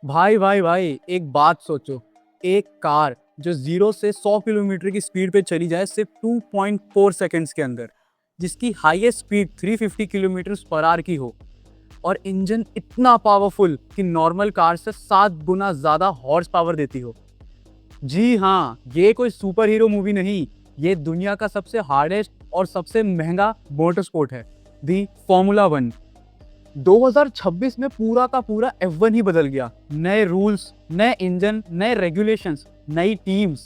भाई भाई भाई एक बात सोचो। एक कार जो 0 से 100 किलोमीटर की स्पीड पे चली जाए सिर्फ 2.4 सेकंड्स के अंदर, जिसकी highest speed 350 kilometre per hour की हो, और इंजन इतना पावरफुल कि नॉर्मल कार से 7 गुना ज्यादा हॉर्स पावर देती हो। जी हाँ, ये कोई सुपर हीरो मूवी नहीं, ये दुनिया का सबसे हार्डेस्ट और सबसे महंगा मोटर स्पोर्ट है, दी फॉर्मूला वन। 2026 में पूरा का पूरा F1 ही बदल गया। नए रूल्स, नए इंजन, नए रेगुलेशंस, नई टीम्स।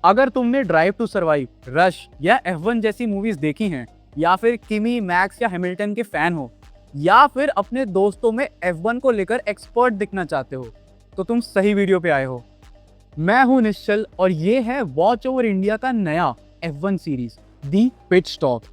अगर तुमने ड्राइव टू सर्वाइव, रश या F1 जैसी मूवीज देखी हैं, या फिर किमी, मैक्स या हैमिल्टन के फैन हो, या फिर अपने दोस्तों में F1 को लेकर एक्सपर्ट दिखना चाहते हो, तो तुम सही वीडियो पे आए हो। मैं हूं निश्चल और ये है वॉच ओवर इंडिया का नया F1 सीरीज, दी पिट स्टॉप।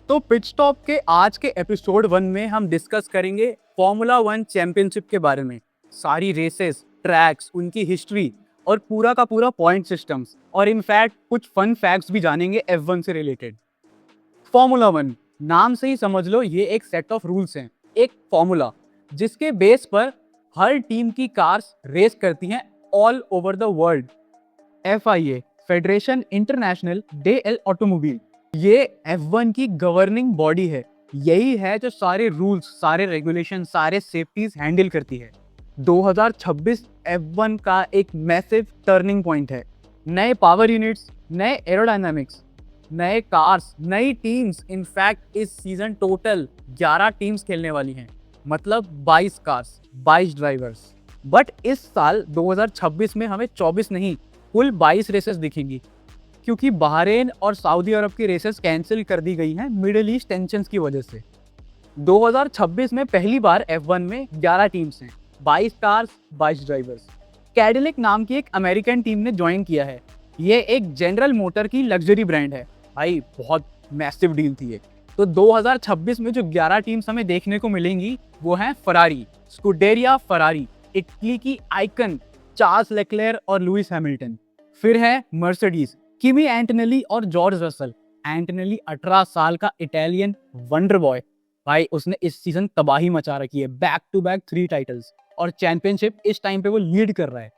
तो पिट स्टॉप के आज के एपिसोड 1 में हम डिस्कस करेंगे फॉर्मूला वन चैंपियनशिप के बारे में। सारी रेसेस, ट्रैक्स, उनकी हिस्ट्री और पूरा का पूरा पॉइंट सिस्टम्स, और इनफैक्ट कुछ फन फैक्ट्स भी जानेंगे F1 से रिलेटेड। फॉर्मूला वन, नाम से ही समझ लो ये एक सेट ऑफ रूल्स हैं, एक फॉर्मूला जिसके बेस पर हर टीम की कार्स रेस करती हैं all over the world. FIA, federation international day L automobile, ये F1 की गवर्निंग बॉडी है। यही है जो सारे रूल्स, सारे रेगुलेशन, सारे सेफ्टीज हैंडल करती है। 2026 F1 का एक मैसिव टर्निंग पॉइंट है। नए पावर यूनिट्स, नए एरोडायनामिक्स, नए कार्स, नई टीम्स। इनफैक्ट इस सीजन टोटल 11 टीम्स खेलने वाली हैं, मतलब 22 कार्स, 22 ड्राइवर्स। बट इस साल 2026 में हमें 24 नहीं, कुल 22 रेसेस दिखेंगी, क्योंकि बहरीन और सऊदी अरब की रेसेस कैंसिल कर दी गई हैं मिडिल ईस्ट टेंशंस की वजह से। 2026 में पहली बार F1 में 11 टीम्स हैं, 22 कार्स, 22 ड्राइवर्स। कैडिलैक नाम की एक अमेरिकन टीम ने ज्वाइन किया है। ये एक जनरल मोटर की लग्जरी ब्रांड है। भाई बहुत मैसिव डील थी ये। तो 2026 में जो 11 टीम्स हमें देखने को मिलेंगी वो हैं फरारी, स्कूडेरिया फरारी, इटली की आइकन चार्ल्स लेक्लेयर और लुइस हैमिल्टन। फिर है मर्सिडीज, किमी एंटनेली और जॉर्ज रसल। एंटनेली 18 साल का इटालियन वंडर बॉय। भाई उसने इस सीजन तबाही मचा रखी है, बैक टू बैक 3 टाइटल्स, और चैंपियनशिप इस टाइम पे वो लीड कर रहा है।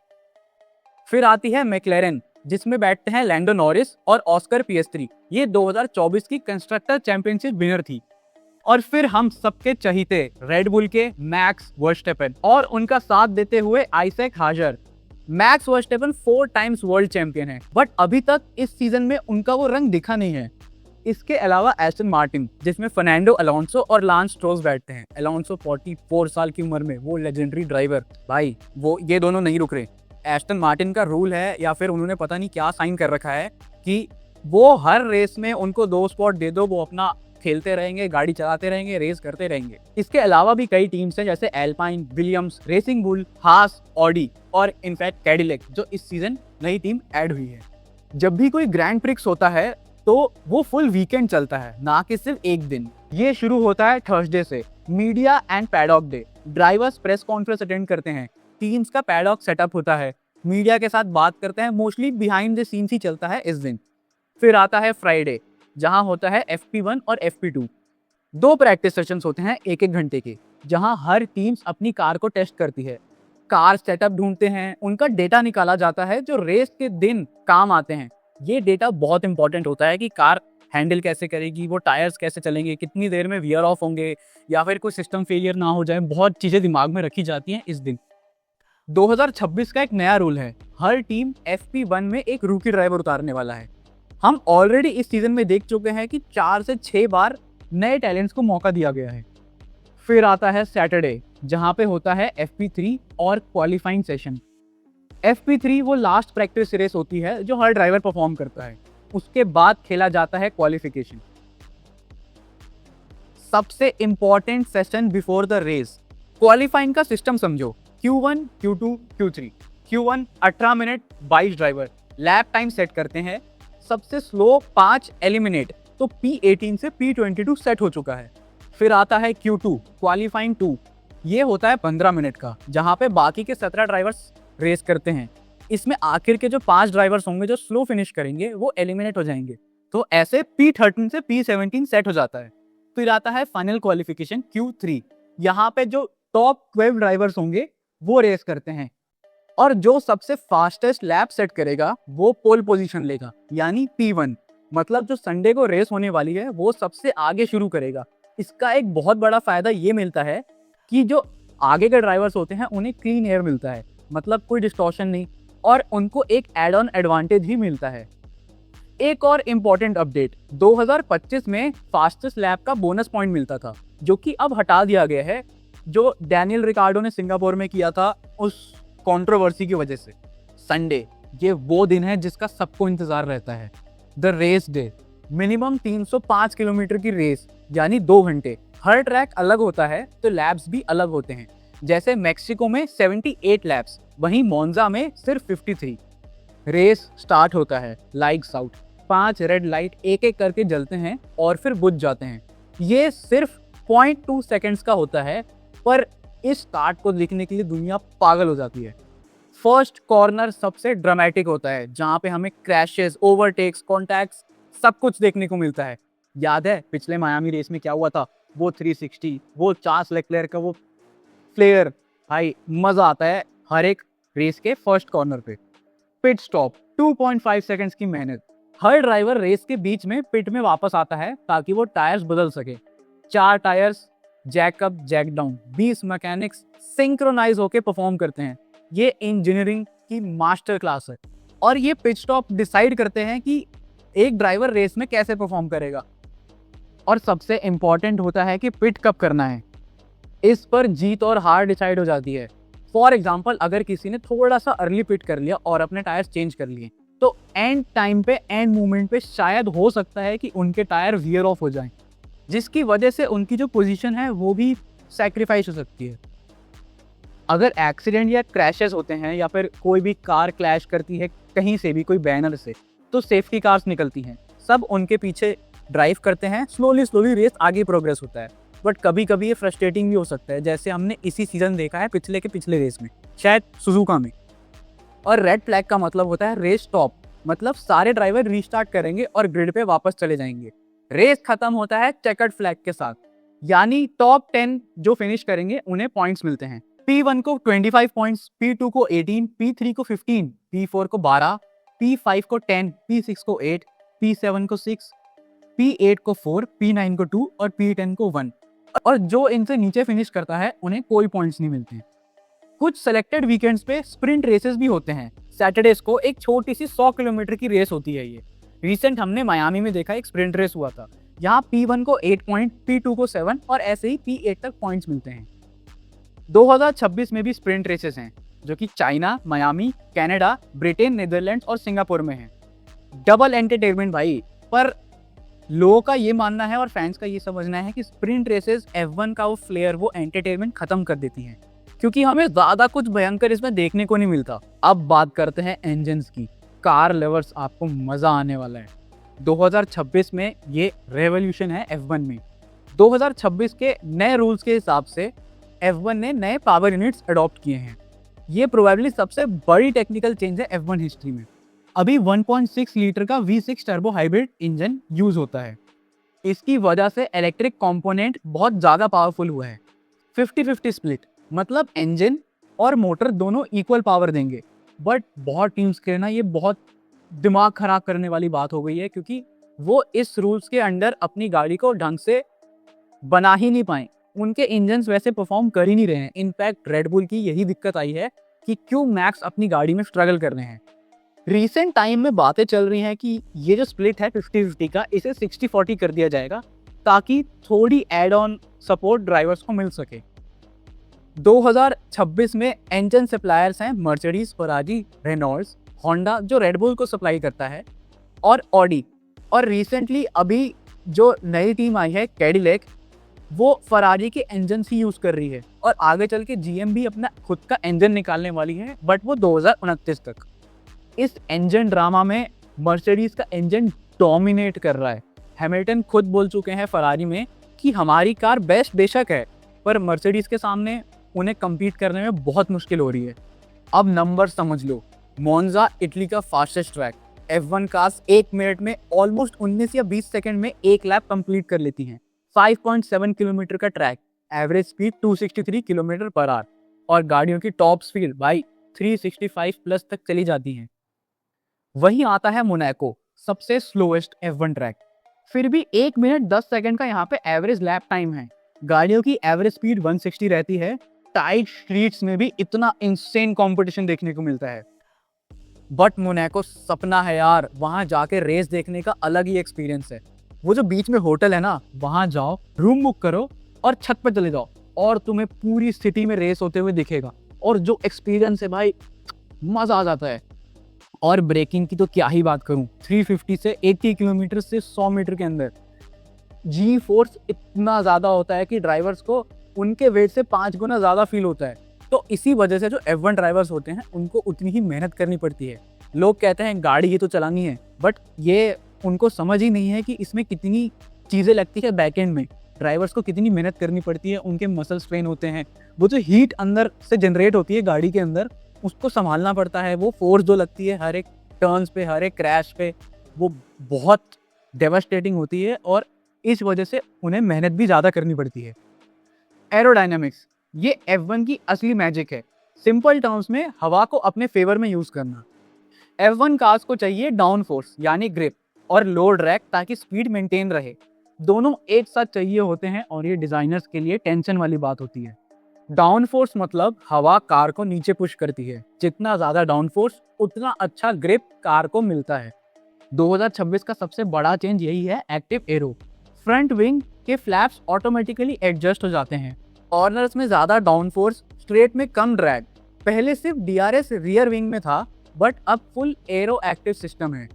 फिर आती है मैक्लेरन, जिसमें बैठते हैं लैंडो नॉरिस और ऑस्कर पिएस्ट्री। ये 2024 की कंस्ट्रक्टर चैंपियनशिप विनर थी। और फिर हम सबके चहीते रेड बुल के मैक्स वर्स्टेपन और उनका साथ देते हुए आइजैक हाजर। Max Verstappen 4 times world champion है, बट अभी तक इस सीजन में उनका वो रंग दिखा नहीं है। इसके अलावा एस्टन मार्टिन, जिसमें फर्नांडो अलोंसो और लांस स्ट्रोल बैठते हैं। अलोंसो 44 साल की उम्र में, वो लेजेंडरी ड्राइवर। भाई वो ये दोनों नहीं रुक रहे। एस्टन मार्टिन का रूल है, या फिर उन्होंने पता नहीं क्या साइन कर रखा है, कि वो हर रेस में उनको 2 स्पॉट दे दो, वो अपना खेलते रहेंगे, गाड़ी चलाते रहेंगे, रेस करते रहेंगे। इसके अलावा भी कई टीम्स हैं, जैसे एल्पाइन, विलियम्स, रेसिंग बुल, हास, ऑडी और इनफैक्ट कैडिलैक, जो इस सीजन नई टीम ऐड हुई है। जब भी कोई ग्रैंड प्रिक्स होता है तो वो फुल वीकेंड चलता है, ना कि सिर्फ एक दिन। ये शुरू होता है थर्सडे से, media and paddock day. Drivers press conference attend करते हैं, टीम्स का पैडॉक सेटअप होता है, मीडिया के साथ बात करते हैं। मोस्टली बिहाइंड द सीन्स ही चलता है इस दिन। फिर आता है फ्राइडे, जहां होता है FP1 और FP2। 2 प्रैक्टिस सेशंस होते हैं 1-1 घंटे के, जहां हर टीम्स अपनी कार को टेस्ट करती है। कार सेटअप ढूंढते हैं, उनका डेटा निकाला जाता है जो रेस के दिन काम आते हैं। ये डेटा बहुत इंपॉर्टेंट होता है कि कार हैंडल कैसे करेगी, वो टायर्स कैसे चलेंगे, कितनी देर में वियर ऑफ होंगे, या फिर कोई सिस्टम फेलियर ना हो जाए। बहुत चीजें दिमाग में रखी जाती हैं इस दिन। 2026 का एक नया रूल है, हर टीम FP1 में एक रूकी ड्राइवर उतारने वाला है। हम ऑलरेडी इस सीजन में देख चुके हैं कि 4 से 6 बार नए टैलेंट्स को मौका दिया गया है। फिर आता है सैटरडे, जहां पे होता है FP3 और क्वालिफाइंग सेशन। FP3 वो लास्ट प्रैक्टिस रेस होती है जो हर ड्राइवर परफॉर्म करता है। उसके बाद खेला जाता है क्वालिफिकेशन, सबसे important session before the race. Qualifying का सिस्टम समझो, Q1, Q2, Q3। Q1 18 minute, 22 driver lap time set करते हैं। सबसे स्लो 5 एलिमिनेट, तो P18 से P22 सेट हो चुका है। फिर आता है Q2, क्वालिफाइंग 2। ये होता है 15 मिनट का, जहां पे बाकी के 17 ड्राइवर्स रेस करते हैं। इसमें आखिर के जो 5 ड्राइवर्स होंगे जो स्लो फिनिश करेंगे, वो एलिमिनेट हो जाएंगे। तो ऐसे P13 से P17 सेट हो जाता है। फिर आता है फाइनल क्वालिफिकेशन Q3। यहाँ पे जो टॉप 12 ड्राइवर्स होंगे वो रेस करते हैं, और जो सबसे फास्टेस्ट लैप सेट करेगा वो पोल पोजीशन लेगा, यानी P1। मतलब जो संडे को रेस होने वाली है वो सबसे आगे शुरू करेगा। इसका एक बहुत बड़ा फायदा ये मिलता है कि जो आगे के ड्राइवर्स होते हैं उन्हें क्लीन एयर मिलता है, मतलब कोई डिस्टॉर्शन नहीं, और उनको एक एड ऑन एडवांटेज ही मिलता है। एक और इम्पॉर्टेंट अपडेट, 2025 में फास्टेस्ट लैप का बोनस पॉइंट मिलता था, जो कि अब हटा दिया गया है, जो डैनियल रिकार्डो ने सिंगापुर में किया था उस कंट्रोवर्सी की वजह से। संडे ये वो दिन है जिसका सबको इंतजार रहता है, the race day. Minimum 305 kilometre की रेस, यानी 2 घंटे। हर ट्रैक अलग होता है तो लैप्स भी अलग होते हैं। जैसे मैक्सिको में 78 लैप्स, वहीं मोन्जा में सिर्फ 53। रेस स्टार्ट होता है लाइट्स आउट, 5 रेड लाइट एक एक करके जलते हैं और फिर बुझ जाते हैं। ये सिर्फ 0.2 सेकेंड्स का होता है, पर इस स्टार्ट को देखने के लिए दुनिया पागल हो जाती है। फर्स्ट कॉर्नर सबसे ड्रामेटिक होता है, जहाँ पे हमें क्रैशेस, ओवरटेक्स, कॉन्टैक्ट्स सब कुछ देखने को मिलता है। याद है पिछले मायामी रेस में क्या हुआ था? वो 360, वो चार्ल्स लेक्लेयर का वो फ्लेयर, भाई मजा आता है हर एक रेस के फर्स्ट कॉर्नर पे। पिट स्टॉप, 2.5 सेकंड्स की मेहनत। हर ड्राइवर रेस के बीच में पिट में वापस आता है ताकि वो टायर्स बदल सके। 4 tyres jack up jack down, 20 mechanics synchronise होके परफॉर्म करते हैं। ये इंजीनियरिंग की मास्टर क्लास है, और ये पिट स्टॉप डिसाइड करते हैं कि एक ड्राइवर रेस में कैसे परफॉर्म करेगा। और सबसे इंपॉर्टेंट होता है कि पिट कब करना है। इस पर जीत और हार डिसाइड हो जाती है। फॉर एग्जाम्पल, अगर किसी ने थोड़ा सा अर्ली पिट कर लिया और अपने टायर्स चेंज कर लिए, तो एंड टाइम पे, एंड मूवमेंट पे शायद हो सकता है कि उनके टायर वियर ऑफ हो जाएं, जिसकी वजह से उनकी जो पोजीशन है वो भी सैक्रिफाइस हो सकती है। अगर एक्सीडेंट या क्रैशेस होते हैं, या फिर कोई भी कार क्लैश करती है कहीं से भी, कोई बैनर से, तो सेफ्टी कार्स निकलती हैं, सब उनके पीछे ड्राइव करते हैं। स्लोली रेस आगे प्रोग्रेस होता है, बट कभी कभी ये फ्रस्ट्रेटिंग भी हो सकता है, जैसे हमने इसी सीजन देखा है पिछले के पिछले रेस में, शायद सुजुका में। और रेड फ्लैग का मतलब होता है रेस स्टॉप, मतलब सारे ड्राइवर रीस्टार्ट करेंगे और ग्रिड पे वापस चले जाएंगे। रेस खत्म होता है चेकर्ड फ्लैग के साथ, यानी टॉप 10 जो फिनिश करेंगे उन्हें पॉइंट्स मिलते हैं। P1 को 25 पॉइंट्स, P2 को 18, P3 को 15, P4 को 12, P5 को 10, P6 को 8, P7 को 6, P8 को 4, P9 को 2 और P10 को 1। और जो इनसे नीचे फिनिश करता है उन्हें कोई पॉइंट्स नहीं मिलते। कुछ सेलेक्टेड वीकेंड्स पे स्प्रिंट रेसेस भी होते हैं। सैटरडेज को एक छोटी सी 100 किलोमीटर की रेस होती है। ये रिसेंट हमने मायामी में देखा, एक स्प्रिंट रेस हुआ था। यहाँ P1 को 8 पॉइंट, P2 को 7 और ऐसे ही P8 तक पॉइंट्स मिलते हैं। 2026 में भी स्प्रिंट रेसेस हैं, जो कि China, Miami, Canada, Britain, Netherlands और सिंगापुर में हैं। डबल एंटरटेनमेंट भाई। पर लोगों का ये मानना है और फैंस का ये समझना है कि स्प्रिंट रेसेस F1 का वो फ्लेयर, वो एंटरटेनमेंट खत्म कर देती हैं, क्योंकि हमें ज्यादा कुछ भयंकर इसमें देखने को नहीं मिलता। अब बात करते हैं इंजन्स की। कार लवर्स, आपको मजा आने वाला है। 2026 में ये रेवोल्यूशन है F1 में। 2026 के नए रूल्स के हिसाब से F1 ने नए पावर यूनिट्स अडॉप्ट किए हैं। ये प्रोबेबली सबसे बड़ी टेक्निकल चेंज है F1 हिस्ट्री में। अभी 1.6 लीटर का V6 turbo hybrid engine use होता है। इसकी वजह से इलेक्ट्रिक कंपोनेंट बहुत ज़्यादा पावरफुल हुआ है। 50-50 स्प्लिट, मतलब इंजन और मोटर दोनों इक्वल पावर देंगे। बट बहुत टीम्स के ना ये बहुत दिमाग खराब करने वाली बात हो गई है, क्योंकि वो इस रूल्स के अंडर अपनी गाड़ी को ढंग से बना ही नहीं पाए। उनके इंजन्स वैसे परफॉर्म कर ही नहीं रहे हैं। इनफैक्ट रेडबुल की यही दिक्कत आई है कि क्यों मैक्स अपनी गाड़ी में स्ट्रगल कर रहे हैं। रिसेंट टाइम में बातें चल रही हैं कि ये जो स्प्लिट है 50-50 का, इसे 60-40 कर दिया जाएगा, ताकि थोड़ी एड ऑन सपोर्ट ड्राइवर्स को मिल सके। 2026 में इंजन सप्लायर्स हैं मर्सिडीज, फरारी, रेनॉल्ड्स, होंडा जो रेडबुल को सप्लाई करता है, और ऑडी। और रिसेंटली अभी जो नई टीम आई है कैडिलैक, वो फरारी के इंजन ही यूज कर रही है, और आगे चल के GM भी अपना खुद का इंजन निकालने वाली है, बट वो 2029 तक। इस इंजन ड्रामा में मर्सिडीज का इंजन डोमिनेट कर रहा है। हैमिल्टन खुद बोल चुके हैं फरारी में कि हमारी कार बेस्ट बेशक है, पर मर्सिडीज के सामने उन्हें compete करने में बहुत मुश्किल हो रही है। अब नंबर समझ लो। मोन्जा इटली का fastest track, F1 cars 1 minute में ऑलमोस्ट 19 या 20 सेकंड में एक लैप कंप्लीट कर लेती हैं। 5.7 किलोमीटर का track, average speed 263 kilometre per hour, और गाड़ियों की टॉप स्पीड भाई 365 प्लस तक चली जाती हैं। वहीं आता है मोनाको, सबसे स्लोएस्ट F1 ट्रैक। फिर भी 1 मिनट 10 सेकंड का यहाँ पे एवरेज लैप टाइम है। गाड़ियों की एवरेज स्पीड 160 रहती है। टाइट स्ट्रीट्स में भी इतना इंसेन कंपटीशन देखने को मिलता है। बट मोनाको सपना है यार, वहां जाके रेस देखने का अलग ही एक्सपीरियंस है। वो जो बीच में होटल है ना, वहां जाओ, रूम बुक करो और छत पर चले जाओ और तुम्हें पूरी सिटी में रेस होते हुए दिखेगा। और जो एक्सपीरियंस है भाई, मजा आ जाता है। और ब्रेकिंग की तो क्या ही बात करूं, 350 से 80 किलोमीटर से 100 मीटर के अंदर जी फोर्स इतना ज़्यादा होता है कि ड्राइवर्स को उनके वेट से 5 गुना ज़्यादा फील होता है। तो इसी वजह से जो F1 ड्राइवर्स होते हैं उनको उतनी ही मेहनत करनी पड़ती है। लोग कहते हैं गाड़ी ये तो चलानी है, बट ये उनको समझ ही नहीं है कि इसमें कितनी चीज़ें लगती है बैकएंड में। ड्राइवर्स को कितनी मेहनत करनी पड़ती है, उनके मसल स्ट्रेन होते हैं, वो जो हीट अंदर से जनरेट होती है गाड़ी के अंदर, उसको संभालना पड़ता है। वो फोर्स जो लगती है हर एक टर्न्स पे, हर एक क्रैश पे, वो बहुत डेवास्टेटिंग होती है और इस वजह से उन्हें मेहनत भी ज़्यादा करनी पड़ती है। एरोडायनामिक्स, ये F1 की असली मैजिक है। सिंपल टर्म्स में हवा को अपने फेवर में यूज़ करना। F1 कार्स को चाहिए डाउन फोर्स यानी ग्रिप और लो ड्रैग ताकि स्पीड मेंटेन रहे। दोनों एक साथ चाहिए होते हैं और ये डिज़ाइनर्स के लिए टेंशन वाली बात होती है। डाउन फोर्स मतलब हवा कार को नीचे पुश करती है। जितना ज़्यादा डाउन फोर्स उतना अच्छा ग्रिप कार को मिलता है। 2026 का सबसे बड़ा चेंज यही है एक्टिव एरो। फ्रंट विंग के फ्लैप्स ऑटोमेटिकली एडजस्ट हो जाते हैं। कॉर्नर्स में ज़्यादा डाउन फोर्स, स्ट्रेट में कम ड्रैग। पहले सिर्फ DRS रियर विंग में था, बट अब फुल एरो एक्टिव सिस्टम है।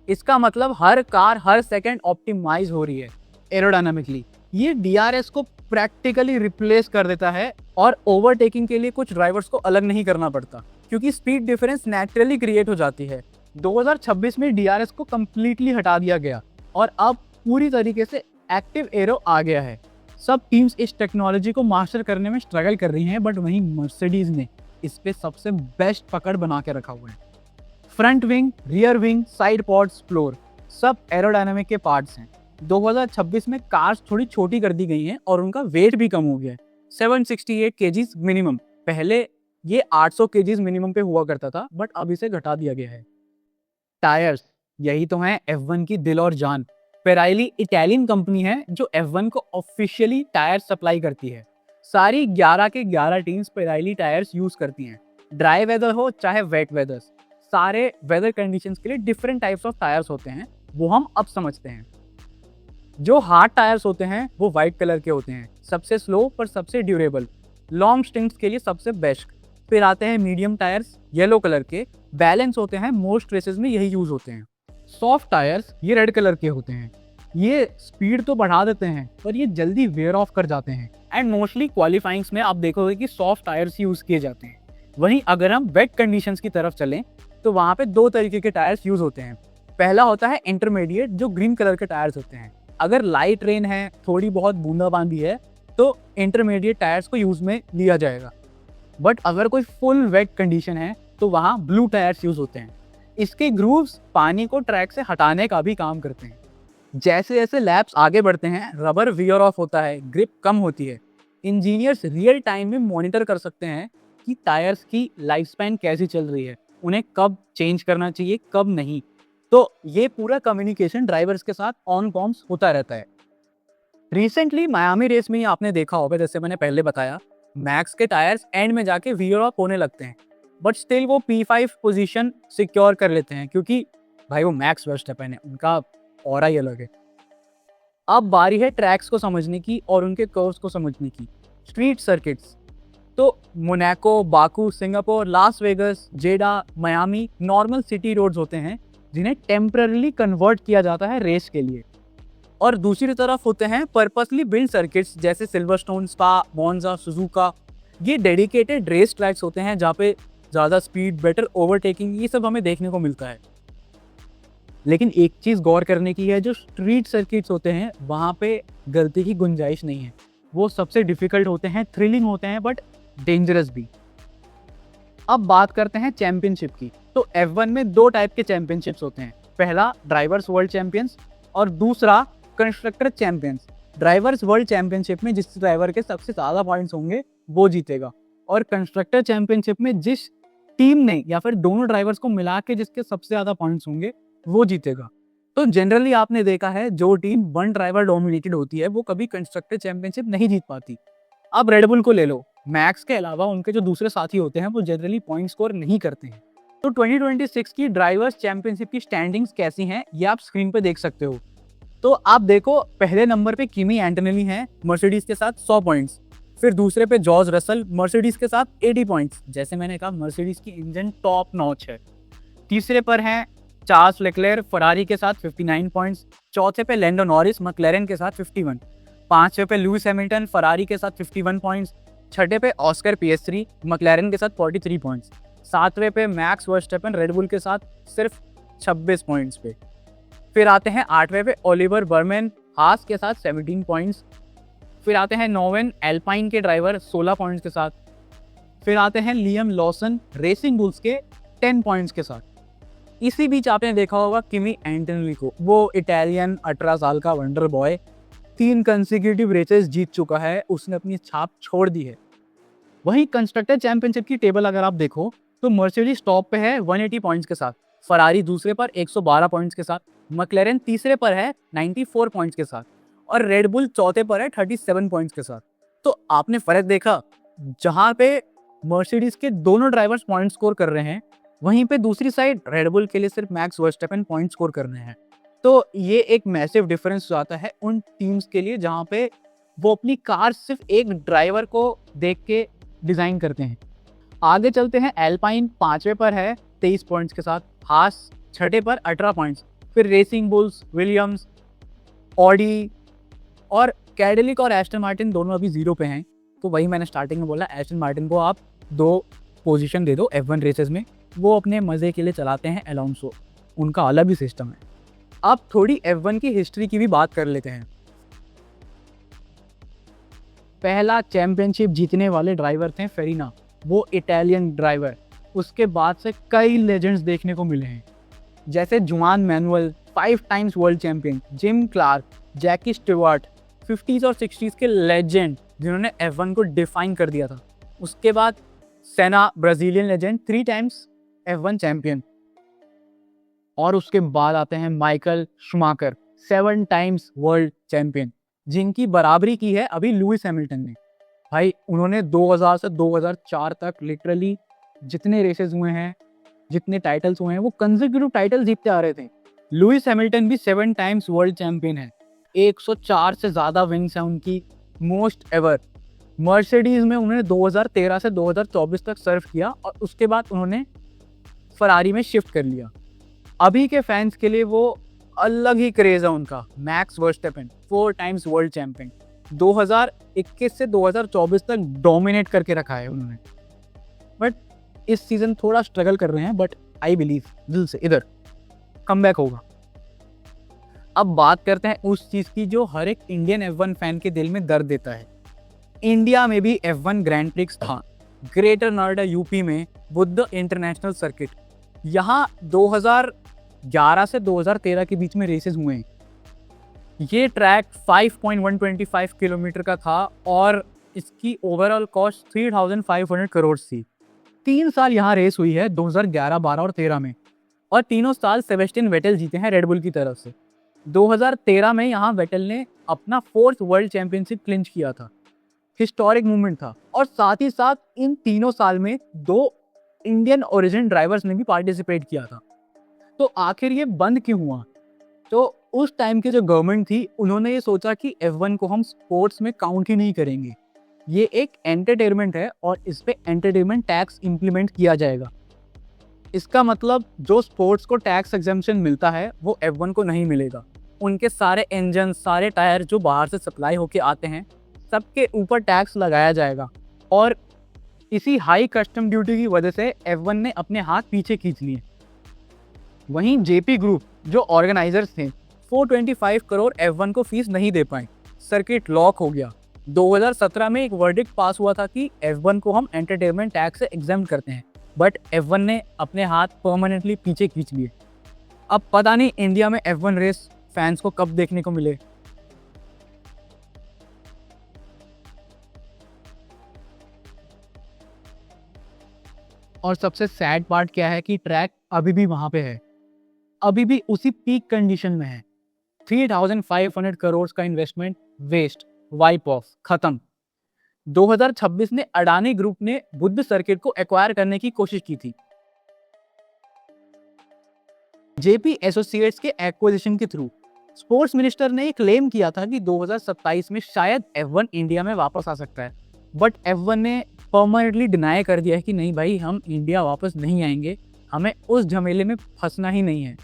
इसका मतलब हर कार हर सेकंड ऑप्टिमाइज हो रही है एरोडायनामिकली। ये DRS को प्रैक्टिकली रिप्लेस कर देता है और ओवरटेकिंग के लिए कुछ ड्राइवर्स को अलग नहीं करना पड़ता, क्योंकि स्पीड डिफरेंस नेचुरली क्रिएट हो जाती है। 2026 में DRS को कंप्लीटली हटा दिया गया और अब पूरी तरीके से एक्टिव एरो आ गया है। सब टीम्स इस टेक्नोलॉजी को मास्टर करने में स्ट्रगल कर रही हैं, बट वहीं मर्सिडीज ने इस पे सबसे बेस्ट पकड़ बना के रखा हुआ है। Front wing, rear wing, side pods, floor, सब एरोडायनामिक के पार्ट्स हैं। 2026 में कार्स थोड़ी छोटी कर दी गई हैं और उनका वेट भी कम हो गया है। 768 kgs मिनिमम। पहले ये 800 kgs मिनिमम पे हुआ करता था, बट अब इसे घटा दिया गया है। टायर्स, यही तो है F1 की दिल और जान। पेराइली इटालियन कंपनी है जो F1 को ऑफिशियली टायर सप्लाई करती है। सारी 11 के 11 टीम्स पेराइली टायर्स यूज करती हैं। ड्राई वेदर हो चाहे वेट वेदर, सारे वेदर कंडीशंस के लिए डिफरेंट टाइप्स ऑफ टायर्स होते हैं, वो हम अब समझते हैं। जो हार्ड टायर्स होते हैं वो वाइट कलर के होते हैं, सबसे स्लो पर सबसे ड्यूरेबल, लॉन्ग स्टिंट्स के लिए सबसे बेस्ट। फिर आते हैं मीडियम टायर्स, येलो कलर के, बैलेंस होते हैं, मोस्ट रेसेस में यही यूज होते हैं। सॉफ्ट टायर्स ये रेड कलर के होते हैं, ये स्पीड तो बढ़ा देते हैं पर ये जल्दी वेयर ऑफ कर जाते हैं। एंड मोस्टली क्वालिफाइंग्स में आप देखोगे कि सॉफ्ट टायर्स यूज किए जाते हैं। वहीं अगर हम वेट कंडीशंस की तरफ चलें तो वहाँ पे 2 तरीके के टायर्स यूज होते हैं। पहला होता है इंटरमीडिएट, जो ग्रीन कलर के टायर्स होते हैं। अगर लाइट रेन है, थोड़ी बहुत बूंदाबांदी है, तो इंटरमीडिएट टायर्स को यूज में लिया जाएगा। बट अगर कोई फुल वेट कंडीशन है तो वहाँ ब्लू टायर्स यूज होते हैं। इसके ग्रूव्स पानी को ट्रैक से हटाने का भी काम करते हैं। जैसे जैसे लैप्स आगे बढ़ते हैं, रबर वियर ऑफ होता है, ग्रिप कम होती है। इंजीनियर्स रियल टाइम में मॉनिटर कर सकते हैं कि टायर्स की लाइफ स्पैन कैसी चल रही है, उन्हें कब चेंज करना चाहिए, कब नहीं। तो ये पूरा कम्युनिकेशन ड्राइवर्स के साथ ऑन कॉम्स होता रहता है। रिसेंटली मायामी रेस में ही आपने देखा होगा, जैसे मैंने पहले बताया, मैक्स के टायर्स एंड में जाके वियर ऑफ होने लगते हैं, बट स्टिल वो P5 पोजीशन सिक्योर कर लेते हैं, क्योंकि भाई वो मैक्स वर्स्टैपेन है, उनका ऑरा ही अलग है। अब बारी है ट्रैक्स को समझने की और उनके कर्व्स को समझने की। स्ट्रीट सर्किट्स, तो Monaco, Baku, Singapore, Las Vegas, Jeddah, Miami normal city roads होते हैं जिन्हें टेम्पररीली कन्वर्ट किया जाता है रेस के लिए। और दूसरी तरफ होते हैं पर्पसली बिल्ड सर्किट्स जैसे सिल्वरस्टोन, स्पा, मोन्जा, सुजुका। ये डेडिकेटेड रेस ट्रैक्स होते हैं जहाँ पे ज़्यादा स्पीड, बेटर ओवरटेकिंग, ये सब हमें देखने को मिलता है। लेकिन एक चीज़ गौर करने की है, जो स्ट्रीट सर्किट्स होते हैं वहाँ पे गलती की गुंजाइश नहीं है। वो सबसे डिफिकल्ट होते हैं, थ्रिलिंग होते हैं, बट डेंजरस भी। अब बात करते हैं चैंपियनशिप की। तो F1 में 2 टाइप के चैंपियनशिप्स होते हैं। पहला ड्राइवर्स वर्ल्ड चैंपियंस और दूसरा constructor champions. Drivers world championship में जिस ड्राइवर के सबसे ज़्यादा पॉइंट्स होंगे वो जीतेगा। और कंस्ट्रक्टर चैंपियनशिप में जिस टीम ने या फिर दोनों ड्राइवर्स को मिला के जिसके सबसे ज़्यादा पॉइंट्स होंगे वो जीतेगा। तो जनरली आपने देखा है जो टीम वन ड्राइवर डोमिनेटेड होती है वो कभी कंस्ट्रक्टर चैंपियनशिप नहीं जीत पाती। अब रेडबुल को ले लो, मैक्स के अलावा उनके जो दूसरे साथी होते हैं वो जनरली पॉइंट स्कोर नहीं करते हैं। तो 2026 की ड्राइवर्स चैंपियनशिप की स्टैंडिंग्स कैसी हैं ये आप स्क्रीन पे देख सकते हो। तो आप देखो, पहले नंबर पे किमी एंटोनेली हैं मर्सिडीज के साथ 100 पॉइंट्स। फिर दूसरे पे जॉर्ज रसल मर्सिडीज के साथ 80 पॉइंट्स। जैसे मैंने कहा मर्सिडीज की इंजन टॉप नॉच है। तीसरे पर हैं चार्ल्स लेक्लेयर फरारी के साथ 59 पॉइंट्स। चौथे पे लैंडो नॉरिस मैक्लेरेन के साथ 51। पांचवे पे लुइस हैमिल्टन फरारी के साथ 51 पॉइंट्स। छठे पे ऑस्कर पिएस्ट्री मैक्लेरेन के साथ 43 पॉइंट्स। सातवें पे मैक्स वर्स्टेपन रेडबुल के साथ सिर्फ 26 पॉइंट्स पे। फिर आते हैं आठवें पे ओलिवर बर्मन हास के साथ 17 पॉइंट्स। फिर आते हैं नोवेन एल्पाइन के ड्राइवर 16 पॉइंट्स के साथ। फिर आते हैं लियम लॉसन रेसिंग बुल्स के 10 पॉइंट्स के साथ। इसी बीच आपने देखा होगा किमी एंटोनेली को, वो इटालियन 18 साल का वंडर बॉय 3 कंसेक्यूटिव रेसेस जीत चुका है, उसने अपनी छाप छोड़ दी है। वहीं कंस्ट्रक्टर चैंपियनशिप की टेबल अगर आप देखो तो मर्सिडीज टॉप पे है 180 पॉइंट्स के साथ, फरारी दूसरे पर 112 पॉइंट्स के साथ, मैक्लेरेन तीसरे पर है 94 पॉइंट्स के साथ और रेडबुल चौथे पर है 37 पॉइंट्स के साथ। तो आपने फर्क देखा, जहां पे मर्सिडीज के दोनों ड्राइवर्स पॉइंट स्कोर कर रहे हैं वहीं पे दूसरी साइड रेडबुल के लिए सिर्फ मैक्स वर्स्टेपन पॉइंट स्कोर कर रहे हैं। तो ये एक मैसिव डिफरेंस आता है उन टीम्स के लिए जहां पे वो अपनी कार सिर्फ एक ड्राइवर को देख के डिजाइन करते हैं। आगे चलते हैं, एल्पाइन पांचवे पर है 23 पॉइंट्स के साथ, हास छठे पर 18 पॉइंट्स। फिर रेसिंग बुल्स, विलियम्स, ऑडी और कैडिलिक और एस्टन मार्टिन दोनों अभी 0 पे हैं। तो वही मैंने स्टार्टिंग में बोला, एस्टन मार्टिन को आप 2 पोजीशन दे दो F1 रेसेस में, वो अपने मजे के लिए चलाते हैं अलोंसो, उनका अलग ही सिस्टम है। अब थोड़ी F1 की हिस्ट्री की भी बात कर लेते हैं। पहला चैंपियनशिप जीतने वाले ड्राइवर थे फेरिना, वो इटालियन ड्राइवर। उसके बाद से कई लेजेंड्स देखने को मिले हैं, जैसे Juan Manuel 5 times world champion, Jim Clark, Jackie Stewart, 50s और 60s के लेजेंड जिन्होंने F1 को डिफाइन कर दिया था। उसके बाद सेना Brazilian legend 3 times F1 champion. और उसके बाद आते हैं Michael Schumacher 7 times world champion, जिनकी बराबरी की है अभी लुइस हैमिल्टन ने। भाई उन्होंने 2000 से 2004 तक लिटरली जितने रेसेस हुए हैं, जितने टाइटल्स हुए हैं, वो कंसेक्यूटिव टाइटल जीतते आ रहे थे। लुइस हैमिल्टन भी 7 टाइम्स वर्ल्ड चैंपियन है, 104 से ज़्यादा विंग्स हैं उनकी, मोस्ट एवर। मर्सिडीज में उन्होंने 2013 से 2024 तक सर्व किया और उसके बाद उन्होंने फरारी में शिफ्ट कर लिया। अभी के फैंस के लिए वो अलग ही क्रेज है उनका। Max Verstappen 4 times world champion, 2021 से 2024 तक डोमिनेट करके रखा है उन्होंने। बट इस सीजन थोड़ा स्ट्रगल कर रहे हैं, बट आई बिलीव दिल से इधर कमबैक होगा। अब बात करते हैं उस चीज़ की जो हर एक इंडियन F1 फैन के दिल में दर्द देता है। इंडिया में भी F1 ग्रैंड प्रिक्स था, ग्रेटर नोएडा यूपी में बुद्ध इंटरनेशनल सर्किट। यहाँ 2011 से 2013 के बीच में रेसेस हुए हैं। ये ट्रैक 5.125 किलोमीटर का था और इसकी ओवरऑल कॉस्ट 3500 करोड़ थी। 3 साल यहाँ रेस हुई है, 2011, 12 और 13 में, और तीनों साल सेबेस्टियन वेटेल जीते हैं रेडबुल की तरफ से। 2013 में यहाँ वेटेल ने अपना 4th वर्ल्ड चैंपियनशिप क्लिंच किया था, हिस्टोरिक मूवमेंट था। और साथ ही साथ इन तीनों साल में 2 इंडियन ओरिजिन ड्राइवर्स ने भी पार्टिसिपेट किया था। तो आखिर ये बंद क्यों हुआ? तो उस टाइम की जो गवर्नमेंट थी उन्होंने ये सोचा कि F1 को हम स्पोर्ट्स में काउंट ही नहीं करेंगे, ये एक एंटरटेनमेंट है और इस पे एंटरटेनमेंट टैक्स इंप्लीमेंट किया जाएगा। इसका मतलब जो स्पोर्ट्स को टैक्स एग्जेम्पशन मिलता है वो F1 को नहीं मिलेगा। उनके सारे इंजन, सारे टायर जो बाहर से सप्लाई होके आते हैं, सबके ऊपर टैक्स लगाया जाएगा। और इसी हाई कस्टम ड्यूटी की वजह से F1 ने अपने हाथ पीछे खींच लिए। वहीं JP ग्रुप जो ऑर्गेनाइजर्स थे 425 करोड़ F1 को फीस नहीं दे पाए, सर्किट लॉक हो गया। 2017 में एक वर्डिक्ट पास हुआ था कि F1 को हम एंटरटेनमेंट टैक्स से एग्जेम्प्ट करते हैं, बट F1 ने अपने हाथ परमानेंटली पीछे खींच लिए। अब पता नहीं इंडिया में F1 रेस फैंस को कब देखने को मिले। और सबसे सैड पार्ट क्या है कि ट्रैक अभी भी वहां पे है, अभी भी उसी पीक कंडीशन में है। 3500 करोड़ का इन्वेस्टमेंट वेस्ट, वाइप ऑफ, खत्म। 2026 में अडानी ग्रुप ने बुद्ध सर्किट को एक्वायर करने की कोशिश की थी जेपी एसोसिएट्स के एक्विजिशन के थ्रू। स्पोर्ट्स मिनिस्टर ने क्लेम किया था कि 2027 में शायद F1 इंडिया में वापस आ सकता है, बट F1 ने परमानेंटली डिनाई कर दिया है कि नहीं भाई, हम इंडिया वापस नहीं आएंगे, हमें उस झमेले में फंसना ही नहीं है।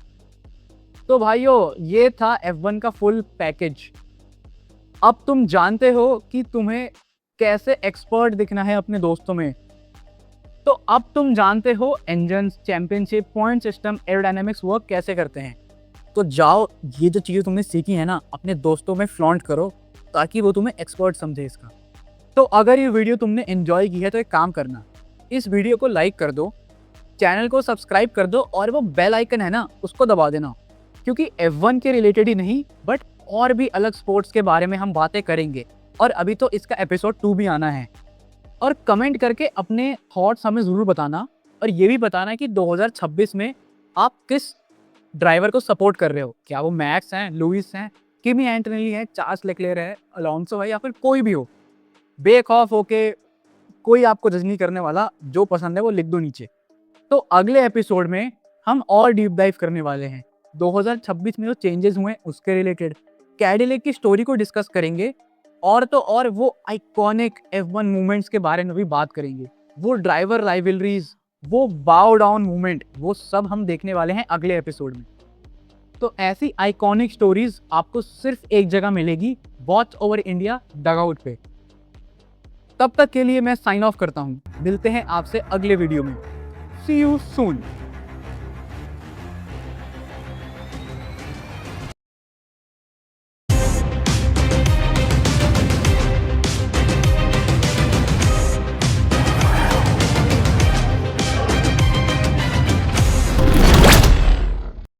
तो भाइयों, ये था F1 का फुल पैकेज। अब तुम जानते हो कि तुम्हें कैसे एक्सपर्ट दिखना है अपने दोस्तों में। तो अब तुम जानते हो engines, championship, point system, aerodynamics work कैसे करते हैं। तो जाओ, ये जो चीज़ें तुमने सीखी है ना, अपने दोस्तों में फ्लॉन्ट करो ताकि वो तुम्हें एक्सपर्ट समझे इसका। तो अगर ये वीडियो तुमने एंजॉय की है तो एक काम करना, इस वीडियो को लाइक कर दो, चैनल को सब्सक्राइब कर दो और वो बेल आइकन है ना, उसको दबा देना, क्योंकि F1 के रिलेटेड ही नहीं बट और भी अलग स्पोर्ट्स के बारे में हम बातें करेंगे। और अभी तो इसका एपिसोड 2 भी आना है। और कमेंट करके अपने थॉट्स हमें ज़रूर बताना, और ये भी बताना कि 2026 में आप किस ड्राइवर को सपोर्ट कर रहे हो। क्या वो मैक्स हैं, लुइस हैं, किमी एंटोनेली है, चार्ल्स लेक्लेयर है, अलोंसो है, या फिर कोई भी हो। बेखौफ होके कोई आपको जज नहीं करने वाला, जो पसंद है वो लिख दो नीचे। तो अगले एपिसोड में हम और डीप डाइव करने वाले हैं 2026 में जो चेंजेस हुए उसके रिलेटेड, कैडिलैक की स्टोरी को डिस्कस करेंगे, और तो और वो आइकॉनिक F1 मूवमेंट्स के बारे में भी बात करेंगे, वो ड्राइवर राइवलरीज, वो बाउ डाउन मूवमेंट, वो सब हम देखने वाले हैं अगले एपिसोड में। तो ऐसी आइकॉनिक स्टोरीज आपको सिर्फ एक जगह मिलेगी, वॉच ओवर इंडिया डगआउट पे। तब तक के लिए मैं साइन ऑफ करता हूँ, मिलते हैं आपसे अगले वीडियो में। सी यू सून।